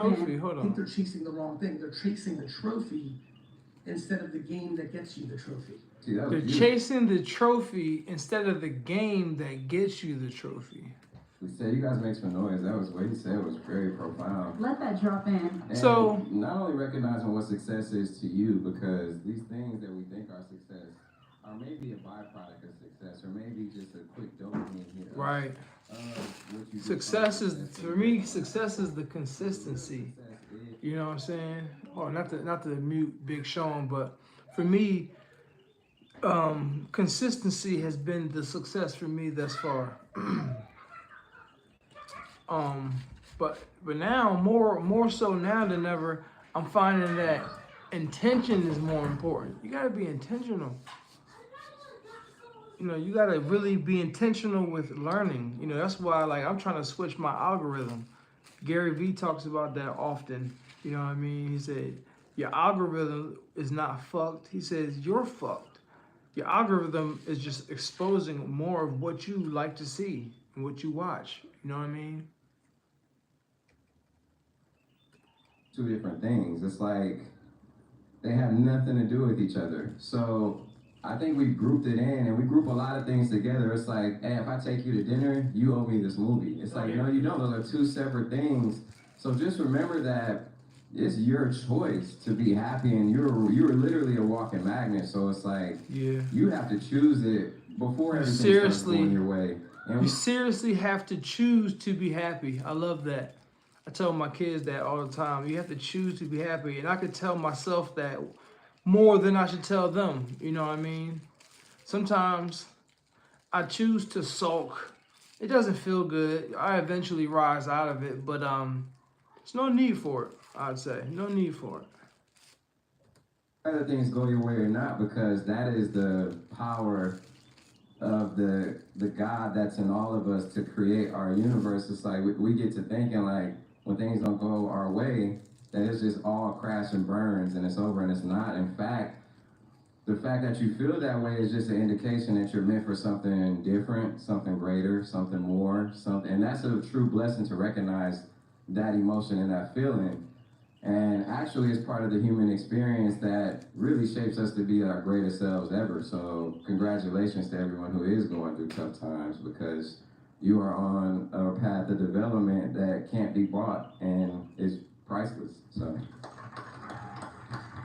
Trophy, And hold I think on. they're chasing the wrong thing. They're chasing the trophy instead of the game that gets you the trophy. See, that was They're beautiful. chasing the trophy instead of the game that gets you the trophy. We said you guys make some noise. That was what he said was very profound. Let that drop in. And So, not only recognizing what success is to you, because these things that we think are success are maybe a byproduct of success, or maybe just a quick dopamine hit right. of what you Success is, for me, success is the consistency. You know what I'm saying? Or not to mute Big Sean, but for me, consistency has been the success for me thus far. um, but now more so now than ever, I'm finding that intention is more important. You gotta be intentional. You know, you gotta really be intentional with learning. You know, that's why like I'm trying to switch my algorithm. Gary Vee talks about that often. You know what I mean? He said, your algorithm is not fucked. He says, you're fucked. Your algorithm is just exposing more of what you like to see and what you watch. You know what I mean? two different things. It's like they have nothing to do with each other. So I think we grouped it in, and we group a lot of things together. It's like, hey, if I take you to dinner, you owe me this movie. It's like, no, you don't. Those are two separate things. So just remember that it's your choice to be happy, and you're literally a walking magnet. So it's like, Yeah. you have to choose it before everything starts Seriously, going your way. And you seriously have to choose to be happy. I love that. I tell my kids that all the time. You have to choose to be happy. And I could tell myself that more than I should tell them. You know what I mean? Sometimes I choose to sulk. It doesn't feel good. I eventually rise out of it, but there's no need for it, I'd say. No need for it. whether things go your way or not, because that is the power of the God that's in all of us to create our universe. It's like we get to thinking like when things don't go our way, that it's just all crash and burns and it's over, and it's not. In fact, the fact that you feel that way is just an indication that you're meant for something different, something greater, something more, something. And that's a true blessing to recognize that emotion and that feeling. And actually, it's part of the human experience that really shapes us to be our greatest selves ever. So congratulations to everyone who is going through tough times, because you are on a path of development that can't be bought and is priceless. So.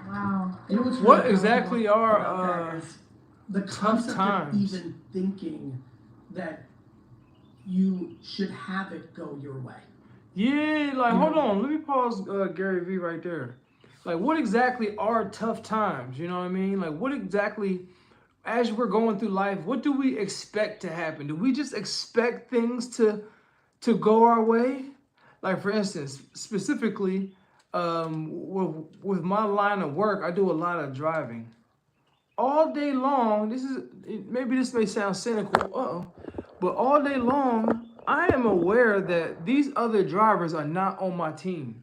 Wow. You know what's really What exactly are the tough concept of times? even thinking that you should have it go your way. Yeah, like You hold know, on. Let me pause Gary Vee right there. Like, what exactly are tough times? You know what I mean? Like, what exactly, as we're going through life, what do we expect to happen? Do we just expect things to go our way? Like, for instance, specifically, with my line of work, I do a lot of driving all day long. Maybe this may sound cynical, but all day long, I am aware that these other drivers are not on my team.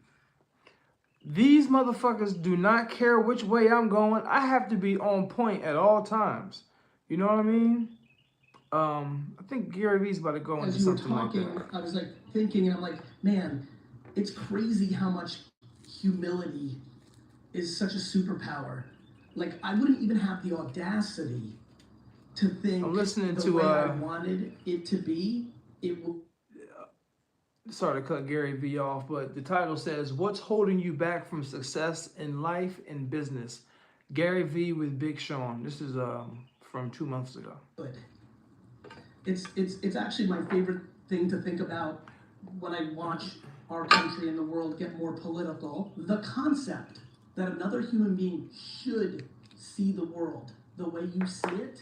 These motherfuckers do not care which way I'm going. I have to be on point at all times. You know what I mean? I think Gary Vee's about to go into as you were something like talking, that. I was like thinking, and I'm like, man, it's crazy how much humility is such a superpower. Like, I wouldn't even have the audacity to think I'm listening the to way I wanted it to be, it will. Sorry to cut Gary Vee off, but the title says, "What's holding you back from success in life and business?" Gary Vee with Big Sean. This is from 2 months ago. Good. It's actually my favorite thing to think about when I watch our country and the world get more political. The concept that another human being should see the world the way you see it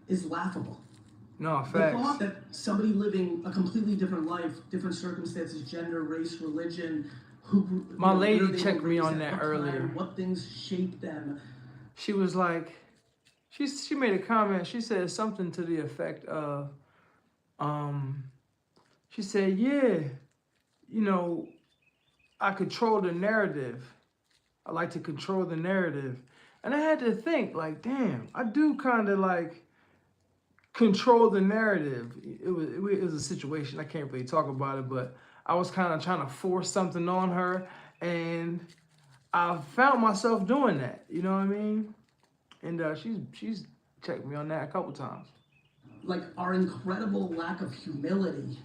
is laughable. No, The thought facts. that somebody living a completely different life, different circumstances, gender, race, religion, My where lady they were checked me raised on at, that what earlier. time, what things shaped them. She was like, she made a comment. She said something to the effect of, um, she said, "Yeah, you know, I control the narrative. I like to control the narrative." And I had to think, like, damn, I do kind of like control the narrative. It was a situation. I can't really talk about it, but I was kind of trying to force something on her, and I found myself doing that. You know what I mean? And she's checked me on that a couple times. Like our incredible lack of humility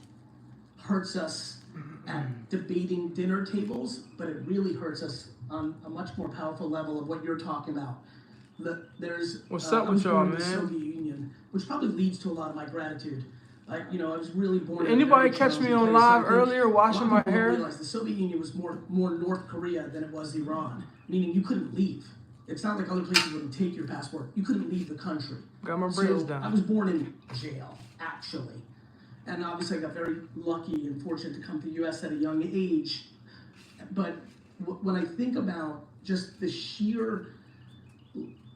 hurts us at debating dinner tables, but it really hurts us on a much more powerful level of what you're talking about. There's What's up I was with y'all, born in the man? Soviet Union, which probably leads to a lot of my gratitude. Like, I was really born. Did anybody in a very catch me challenging on place. live I think earlier washing a lot my of people don't hair? realize the Soviet Union was more North Korea than it was Iran, meaning you couldn't leave. It's not like other places wouldn't take your passport. You couldn't leave the country. Got my braids So done. I was born in jail, actually. And obviously I got very lucky and fortunate to come to the US at a young age. But when I think about just the sheer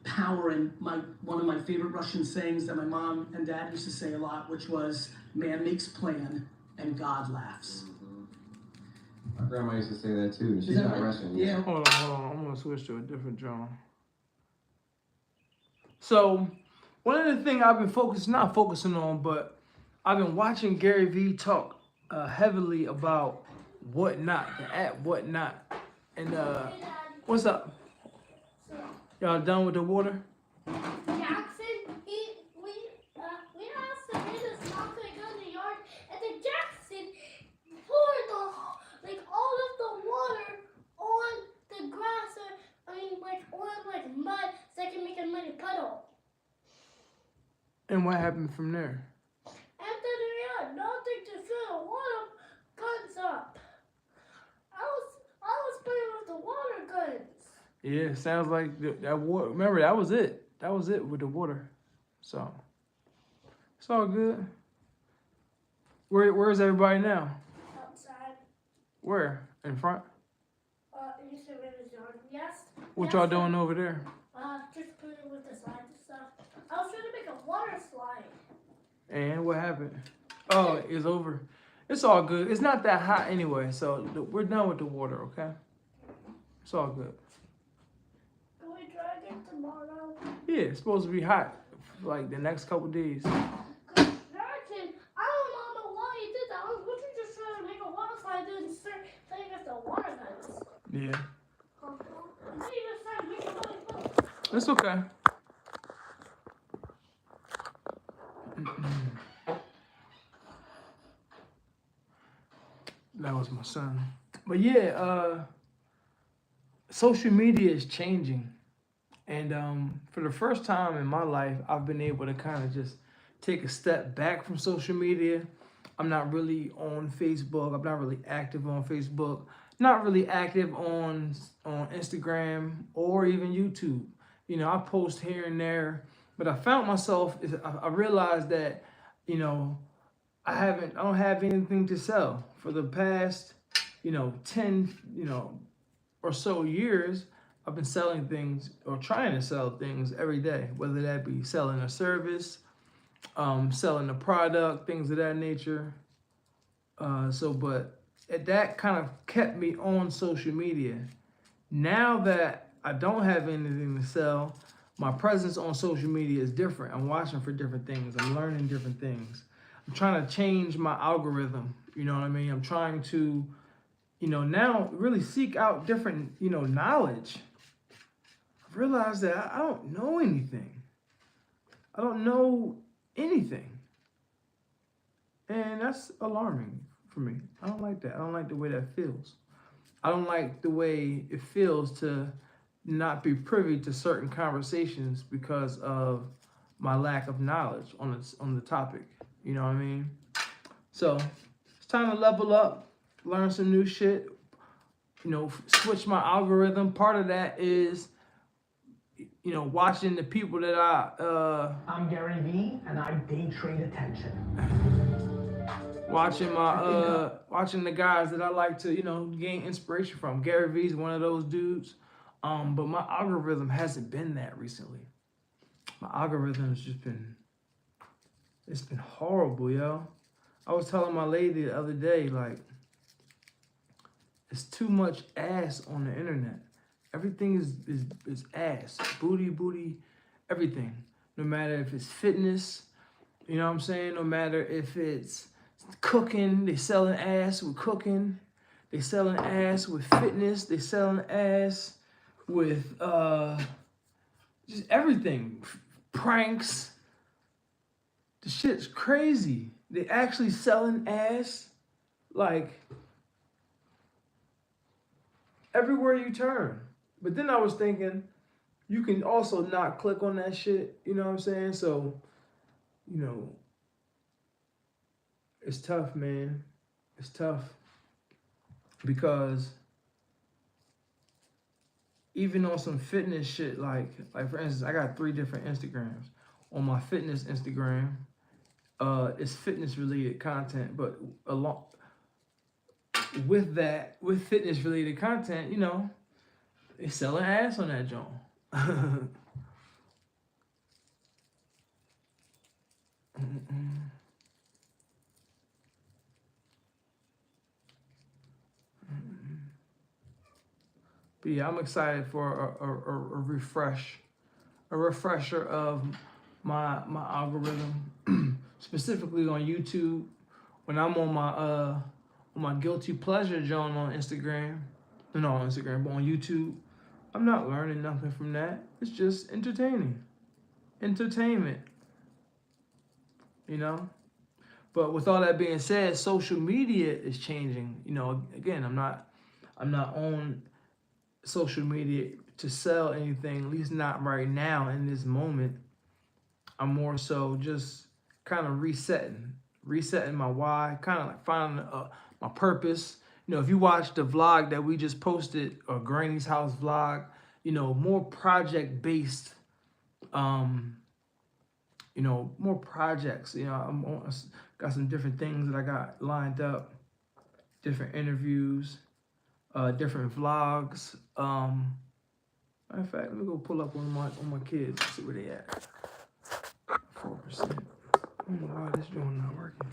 power in one of my favorite Russian sayings that my mom and dad used to say a lot, which was, man makes plan and God laughs. My grandma used to say that too. She's Is that not right? Russian. Yeah. Hold on. I'm gonna switch to a different genre. So, one of the things I've been not focusing on, but I've been watching Gary Vee talk heavily about whatnot, the app whatnot. And what's up? Y'all done with the water? Jackson, we asked the neighbors not to go in the yard, and then Jackson poured all of the water on the grass, on mud, so I can make a muddy puddle. And what happened from there? After they had nothing to fill the water guns up. I was playing with the water guns. Yeah, sounds like that water. Remember, that was it. That was it with the water. So, it's all good. Where's everybody now? Outside. Where? In front? In the yard. Yes. What y'all doing over there? Just playing with the slides and stuff. I was trying to make a water slide. And what happened? Oh, it's over. It's all good. It's not that hot anyway, so we're done with the water, okay? It's all good. Can we try again tomorrow? Yeah, it's supposed to be hot for like the next couple days. Jackson, I don't know why you did that. I was literally just trying to make a water slide and start playing with the water guns. Yeah, And then you just started making really fun. it's okay. That was my son. But yeah, social media is changing. And for the first time in my life, I've been able to kind of just take a step back from social media. I'm not really on Facebook. I'm not really active on Facebook. Not really active on Instagram or even YouTube. You know, I post here and there, but I found myself. I realized that, you know, I don't have anything to sell for the past, 10, or so years. I've been selling things or trying to sell things every day, whether that be selling a service, selling a product, things of that nature. But that kind of kept me on social media. Now that I don't have anything to sell, my presence on social media is different. I'm watching for different things. I'm learning different things. I'm trying to change my algorithm. You know what I mean? I'm trying to, now really seek out different, knowledge. I've realized that I don't know anything. I don't know anything. And that's alarming for me. I don't like that. I don't like the way that feels. I don't like the way it feels to not be privy to certain conversations because of my lack of knowledge on the topic. You know what I mean? So it's time to level up, learn some new shit, switch my algorithm. Part of that is, watching the people that I'm Gary Vee, and I day trade attention. watching the guys that I like to, gain inspiration from. Gary Vee's one of those dudes. But my algorithm hasn't been that recently. My algorithm has just been, it's been horrible, yo. I was telling my lady the other day, like, it's too much ass on the internet. Everything is ass, booty, everything. No matter if it's fitness, you know what I'm saying? No matter if it's cooking. They selling ass with cooking. They selling ass with fitness. They selling ass with just everything. Pranks. The shit's crazy. They actually selling ass like everywhere you turn. But then I was thinking, you can also not click on that shit. You know what I'm saying? So, you know, it's tough, man. It's tough because even on some fitness shit, like for instance, I got 3 different Instagrams. On my fitness Instagram, it's fitness related content, but along with that, with fitness related content, you know, they selling ass on that joint. But yeah, I'm excited for a refresher of my algorithm, specifically on YouTube. When I'm on my guilty pleasure joint on Instagram, not on Instagram, but on YouTube, I'm not learning nothing from that. It's just entertainment, you know. But with all that being said, social media is changing. You know, again, I'm not on social media to sell anything, at least not right now in this moment. I'm more so just kind of resetting my why, kind of like finding my purpose. You know, if you watch the vlog that we just posted, or Granny's House vlog, you know, more project based, you know, more projects. You know, got some different things that I got lined up, different interviews, different vlogs. Matter of fact, let me go pull up one of my kids and see where they at. 4%. I don't know why this joint not working.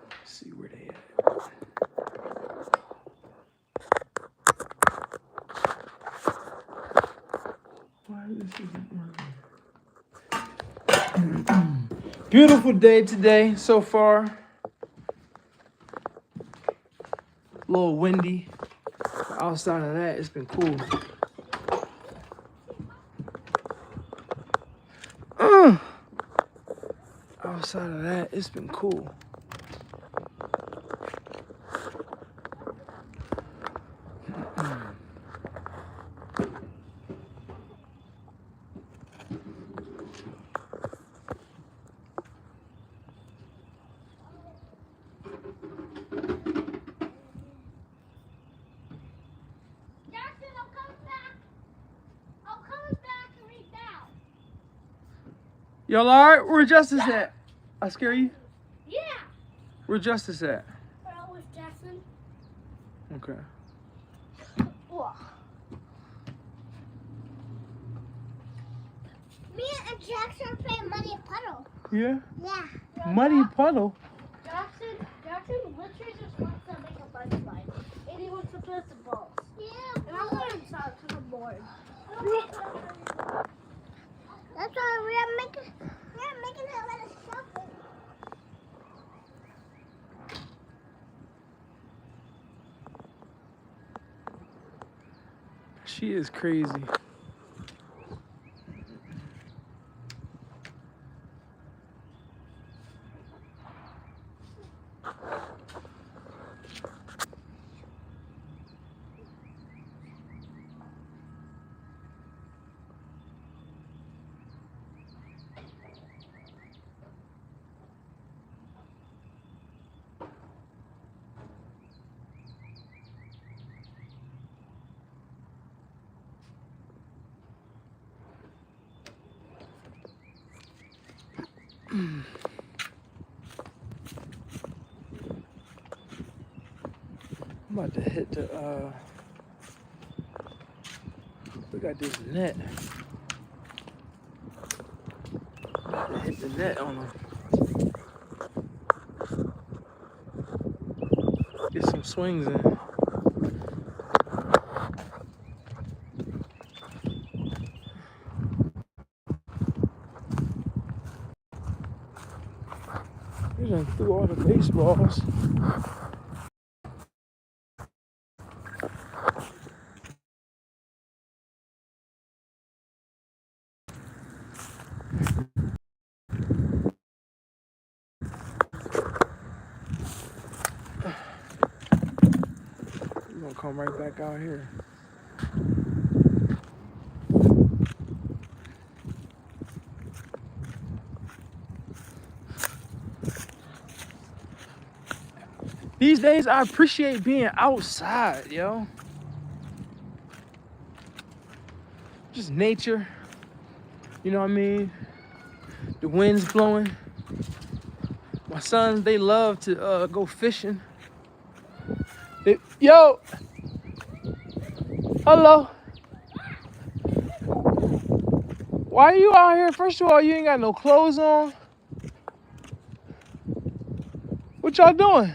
Let's see where they at. Why this isn't working? Beautiful day today so far. A little windy. Outside of that, it's been cool. Outside of that, it's been cool. Y'all alright? Where Justice at? I scare you? Yeah. Where Justice at? With Jackson. Okay. Me and Jackson are playing Muddy Puddle. Yeah? Yeah. Muddy Puddle? Jackson literally just wants to make a mudslide. And he wants to play with the balls. Yeah. And I'm going inside because I'm bored. That's why we are making it a little shopping. She is crazy. I'm about to hit the we got this net. I'm about to hit the net on them. Get some swings in. He done threw all the baseballs. He's gonna come right back out here. These days, I appreciate being outside, yo. Just nature. You know what I mean? The wind's blowing. My sons, they love to go fishing. Yo! Hello. Why are you out here? First of all, you ain't got no clothes on. What y'all doing?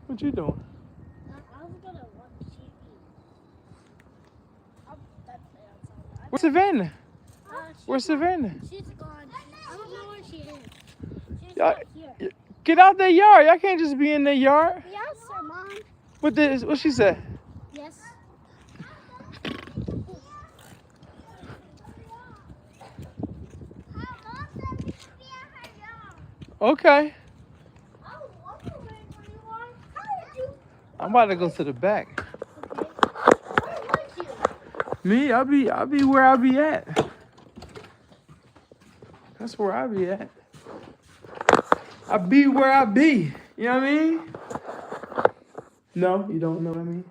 What you doing? I was gonna watch TV. Where's Savannah? Where's She's not- Savannah? She's gone. I don't know where she is. She's Y'all, not here. get out their yard. Y'all can't just be in their yard. Yes, sir, Mom. What she said? Yes. Okay. I was wondering where you are. How did you? I'm about to go to the back. Okay. Where was you? Me, I'll be where I be at. That's where I be at. I be where I be. You know what I mean? No, you don't know what I mean?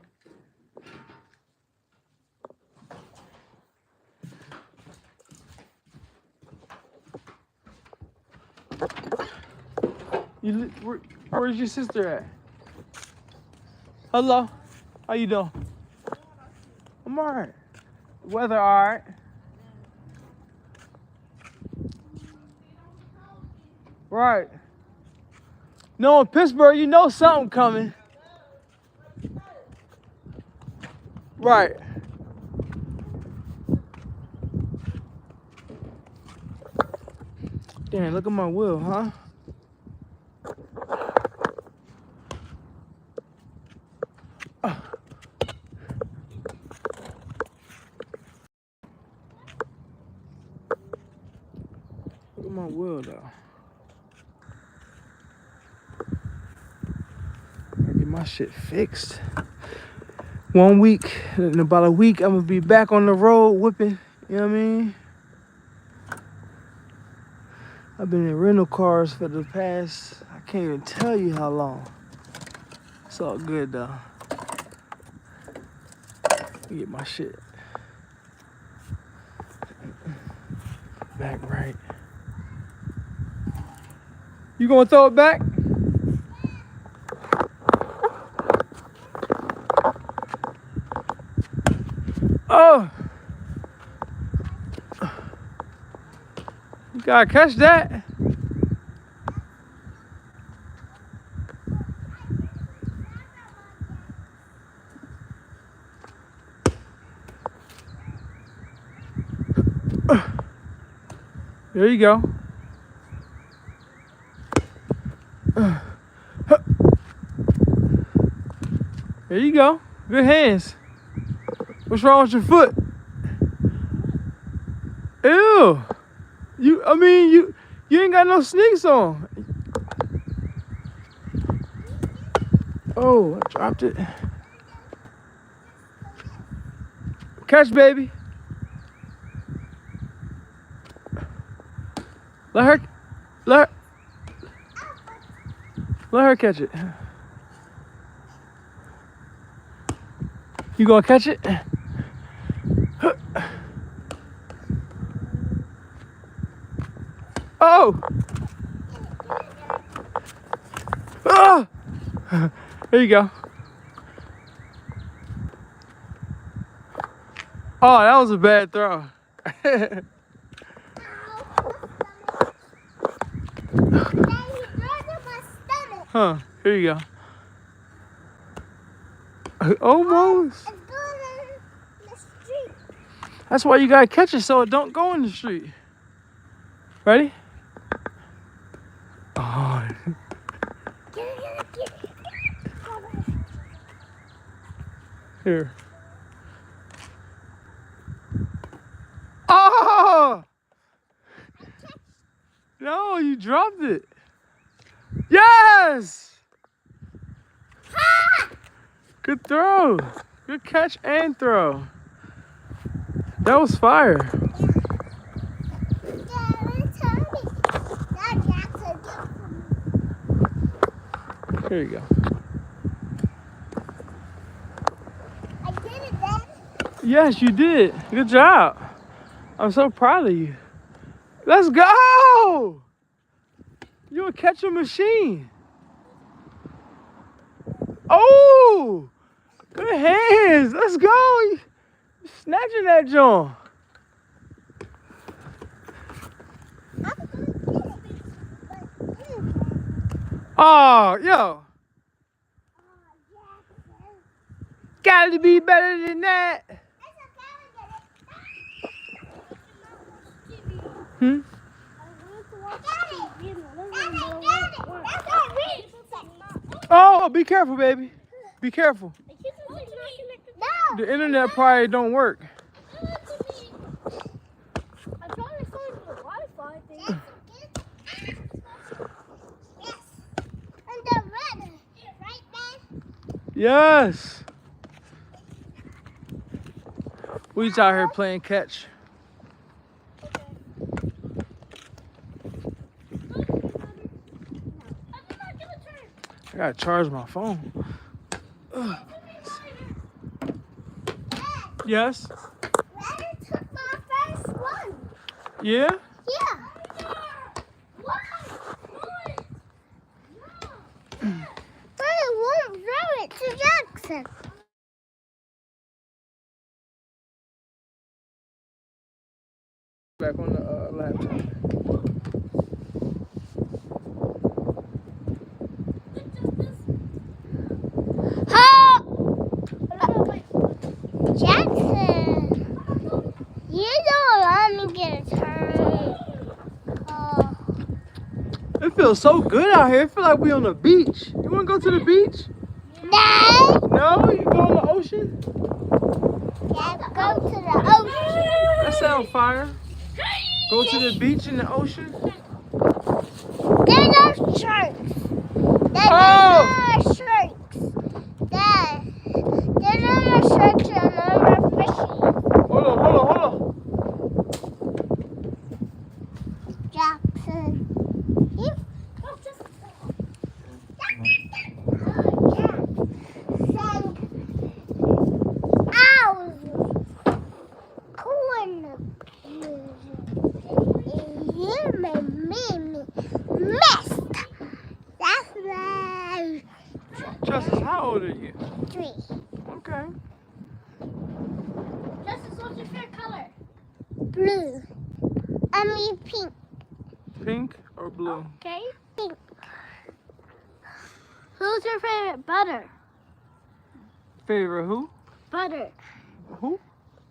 Where's your sister at? Hello? How you doing? I'm alright. Weather alright. Right. No, in Pittsburgh, you know something coming. Right. Damn, look at my wheel, huh? Look at my wheel, though. I get my shit fixed. 1 week, in about a week, I'm gonna be back on the road whipping. You know what I mean? I've been in rental cars for the past, I can't even tell you how long. It's all good though. Let me get my shit back right. You gonna throw it back? Oh! You gotta catch that. There you go. There you go. Good hands. What's wrong with your foot? Ew. You ain't got no sneaks on. Oh, I dropped it. Catch, baby. Let her catch it. You gonna catch it? Oh! Ah! There you go. Oh, that was a bad throw. Huh, here you go. Almost. That's why you gotta catch it so it don't go in the street. Ready? Oh. Here. Oh! No, you dropped it. Yes! Good throw. Good catch and throw. That was fire. Here you go. I did it, Dad. Yes, you did. Good job. I'm so proud of you. Let's go! You're a catcher machine. Oh! Good hands. Let's go. You snatching that joint. Oh, yo. Gotta be better than that. Hmm? Oh, be careful, baby. Be careful. No. The internet probably don't work. I'm trying to find the Wi-Fi thing. Yes. And the red. Right, Dad? Yes. We just out here playing catch. I gotta charge my phone. Ugh. Yes? Red took my first one. Yeah? Yeah. But it won't throw it to Jackson. Back on the laptop. Jackson, you don't let me get a turn. Oh. It feels so good out here. It feels like we on the beach. You wanna go to the beach? No. No? You go on the ocean? Let's go to the ocean. That sounds fire. Go to the beach in the ocean? There's no sharks. There's no sharks. There's no more sharks and no more fishies. Hold on. Jackson. You. You made me missed. That's my Justice, how old are you? 3. Okay. Justice, what's your favorite color? Blue. I mean pink. Pink or blue? Okay. Pink. Who's your favorite butter? Favorite who? Butter. Who?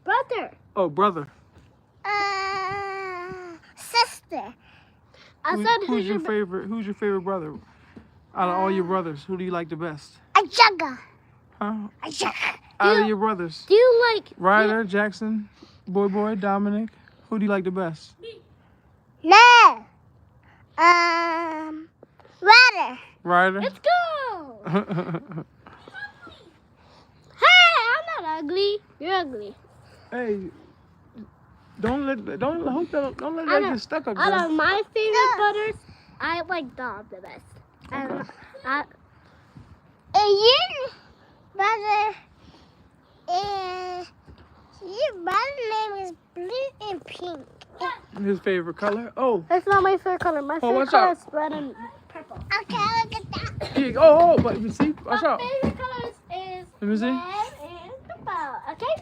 Brother. Oh, brother. Sister. I said Who's your favorite? Who's your favorite brother? Out of all your brothers, who do you like the best? A jugger. Huh? A jugger. Out of your brothers, Do you like Ryder, Jackson, Boy, Dominic. Who do you like the best? No. Ryder. Ryder. Let's go. Hey, I'm not ugly. You're ugly. Hey, don't let that get stuck up Out there. of my favorite butters, I like Dom the best. And your brother is your brother's name is blue and pink. His favorite color? Oh, That's not my favorite color. My favorite watch color out. is red and purple. Okay, look at that. yeah, oh, but you see, watch My out. favorite colors is Let me see. red and purple. Okay.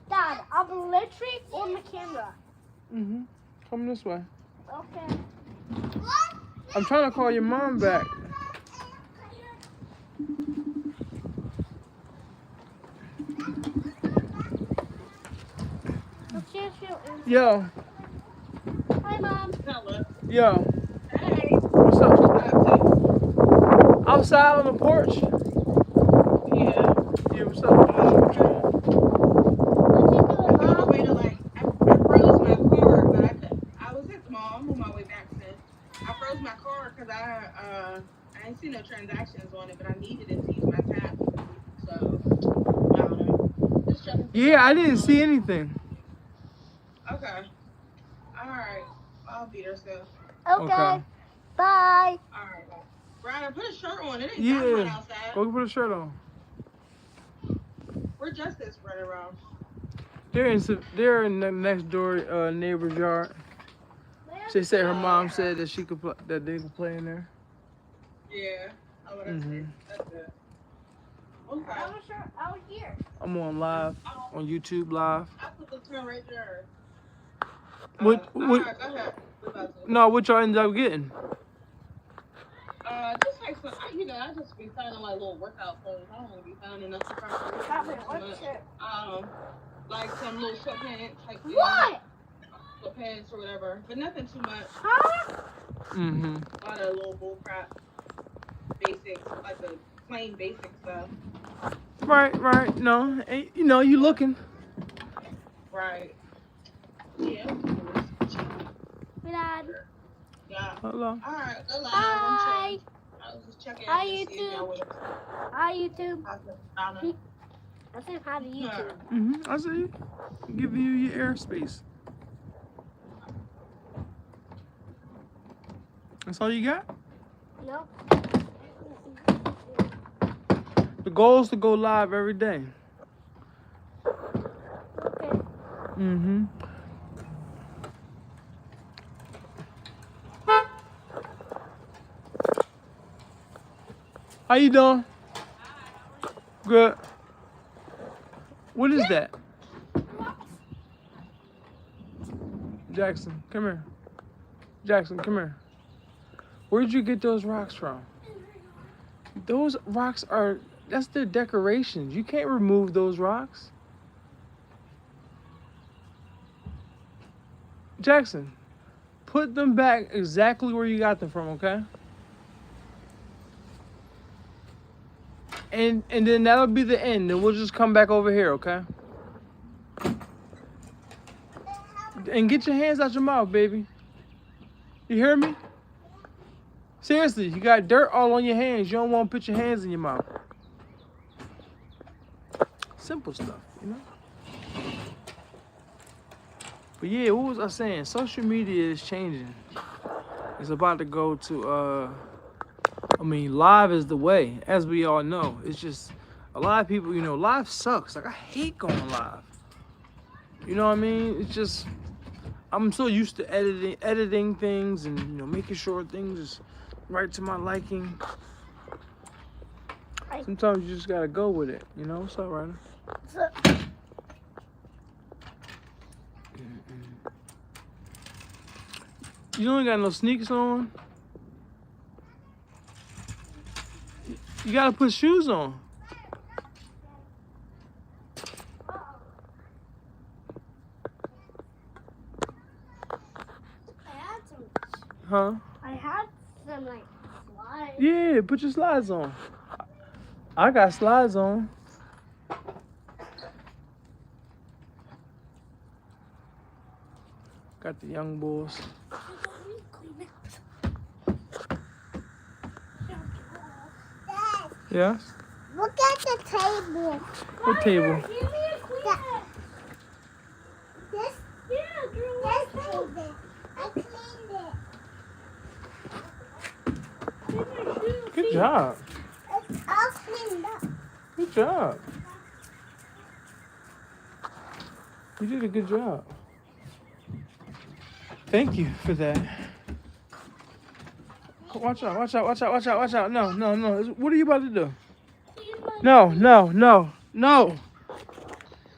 Dad, I'm literally on the camera. Come this way. Okay. I'm trying to call your mom back. Let's see if she'll answer. Yo, Hi, Mom. Hello. Yo, Hey. what's up? Outside on the porch? Yeah. Yeah, what's up? What you doing? What you doing, On my Mom? way to I froze my car, but I was at the mall. I'm on my way back to. I froze my car because I ain't seen no transactions on it, but I needed it to use my tap. So I don't know. Just checking to see Yeah, what's I going didn't on. see anything. Okay. All right. I'll be there soon. Okay. Bye. All right. Bye. Ryder, put a shirt on. It ain't that hot Yeah. outside. Go put a shirt on. Where Justice running around? They're in the next door neighbor's yard. She said her mom said that that they could play in there. Yeah. Oh, that's Mhm. it. That's it. Okay. Out here. I'm on live on YouTube live. I put the turn right there. What? All What? right, go ahead. What about to? No, what y'all ended up getting? Just like some, I just be finding like little workout clothes. I don't want to be finding nothing too much. Like some little sweatpants, like What? sweatpants or whatever, but nothing too much. Huh? Mm-hmm. A lot of little bull crap, basics, like the plain basic stuff. Right. No, ain't you looking? Right. Yeah. Dad. Yeah. Hello. All right. Good luck. Hi. I was just checking Hi, in to see if y'all YouTube. would Hi, YouTube. have I said hi to YouTube. Mm-hmm. I see. Give you your airspace. That's all you got? No. The goal is to go live every day. Okay. Mm-hmm. How you doing? Good. What is that? Jackson, come here. Jackson, come here. Where'd you get those rocks from? Those rocks that's their decorations. You can't remove those rocks. Jackson, put them back exactly where you got them from, okay? And then that'll be the end. Then we'll just come back over here, okay? And get your hands out your mouth, baby. You hear me? Seriously, you got dirt all on your hands. You don't want to put your hands in your mouth. Simple stuff, you know? But yeah, what was I saying? Social media is changing. It's about to go to, live is the way, as we all know. It's just, a lot of people, live sucks. Like, I hate going live. You know what I mean? It's just, I'm so used to editing things and, making sure things is right to my liking. Sometimes you just gotta go with it, What's up, Ryder? You don't got no sneakers on? You gotta put shoes on. Huh? I had some like slides. Yeah, put your slides on. I got slides on. Got the young boys. Yes? Look at the table. What table? Give me a Kleenex. This? Yeah, girl. This table. I cleaned it. Good job. It's all cleaned up. Good job. You did a good job. Thank you for that. Watch out. No. What are you about to do? No.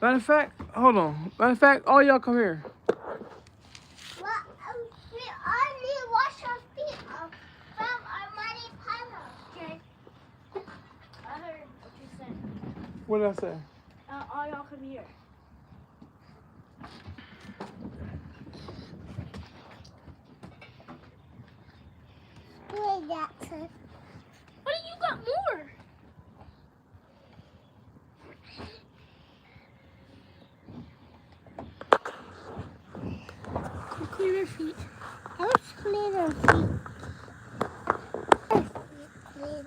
Matter of fact, hold on. Matter of fact, all y'all come here. Well, we only wash our feet from our muddy puddle. Okay. I heard what you said. What did I say? All y'all come here. Wait, Jackson. What do you got more? Clean our feet. Let's clean our feet. Clean.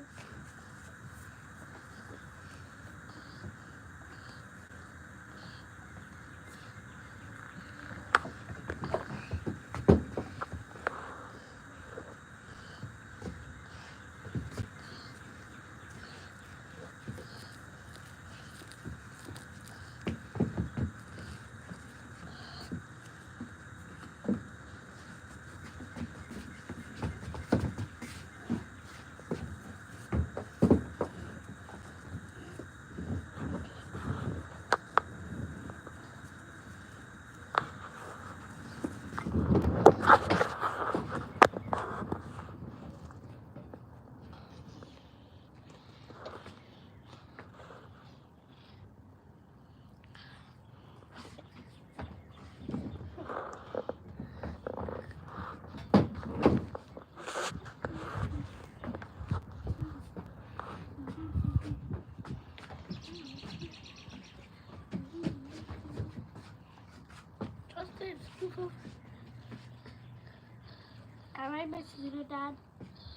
Am I missing it, Dad?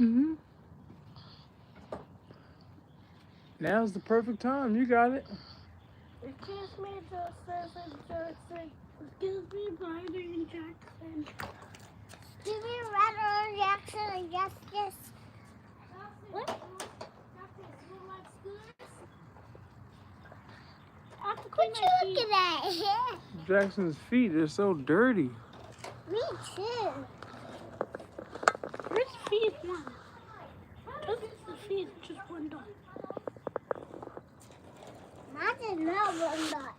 Mm-hmm. Now's the perfect time. You got it. Excuse me, Joseph and Jackson. Excuse me, Ryder and Jackson. Excuse me, Ryder and Jackson and Justice. What? What you looking at? Jackson's feet are so dirty. Me too. Where's feet one? Joseph's feet just one dot. Mine is not one dot.